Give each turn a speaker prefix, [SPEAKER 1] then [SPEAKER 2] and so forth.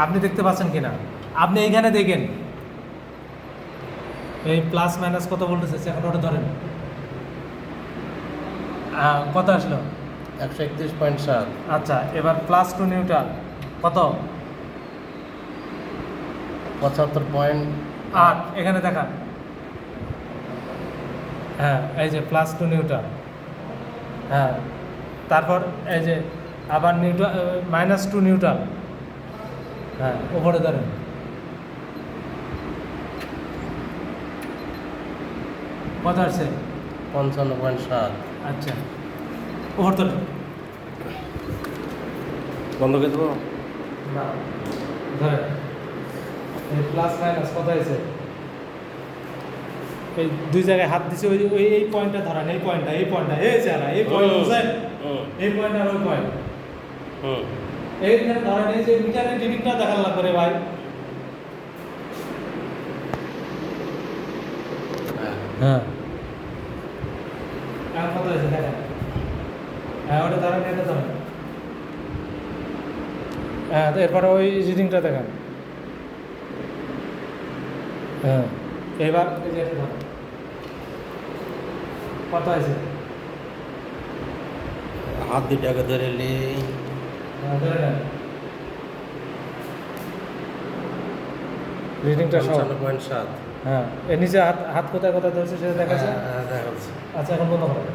[SPEAKER 1] আপনি দেখতে পাচ্ছেন কিনা? আপনি এইখানে দেখেন এই প্লাস মাইনাস কত বলতেছে, এখন ওটা ধরেন কত আসলো?
[SPEAKER 2] 131.7।
[SPEAKER 1] আচ্ছা, এবার প্লাস টু নিউট্রাল কত?
[SPEAKER 2] 75.8।
[SPEAKER 1] এখানে দেখান। হ্যাঁ, এই যে প্লাস টু নিউট্রাল। হ্যাঁ, তারপর এই যে আবার নিউট্রাল মাইনাস টু নিউট্রাল। হ্যাঁ, উপরে ধরেন কত আসছে?
[SPEAKER 2] 55.7।
[SPEAKER 1] আচ্ছা, উপর ধরেন।
[SPEAKER 2] বন্ধ করে দেবো।
[SPEAKER 1] না, ধরেন এই প্লাস মাইনাস কত হয়েছে? এই দুই জায়গায় হাত দিছে, ওই ওই এই পয়েন্টটা ধরেন, এই পয়েন্টটা এই চেহারা এই পয়েন্ট বুঝেন, এই পয়েন্ট আর ওই পয়েন্ট এইখানে ধরেন। এই যে মিটারের রিডিংটা দেখার লাগবে রে ভাই। হ্যাঁ, আর কত হয়েছে দেখেন। হ্যাঁ, ওটা ধরেন, এটা ধরেন। হ্যাঁ, তো এরপরে ওই রিডিংটা দেখান। হ্যাঁ, এবার এই যে এটা ধরেন কত হয়েছে?
[SPEAKER 2] হাত দুটাকে ধরে লি।
[SPEAKER 1] ধরে নেন রিডিংটা সহ।
[SPEAKER 2] 55.7।
[SPEAKER 1] হ্যাঁ, এর নিচে হাত হাত কোথায় কোথায় ধরছে সেটা দেখাচ্ছে।
[SPEAKER 2] দেখা যাচ্ছে।
[SPEAKER 1] আচ্ছা, এখন বন্ধ করো।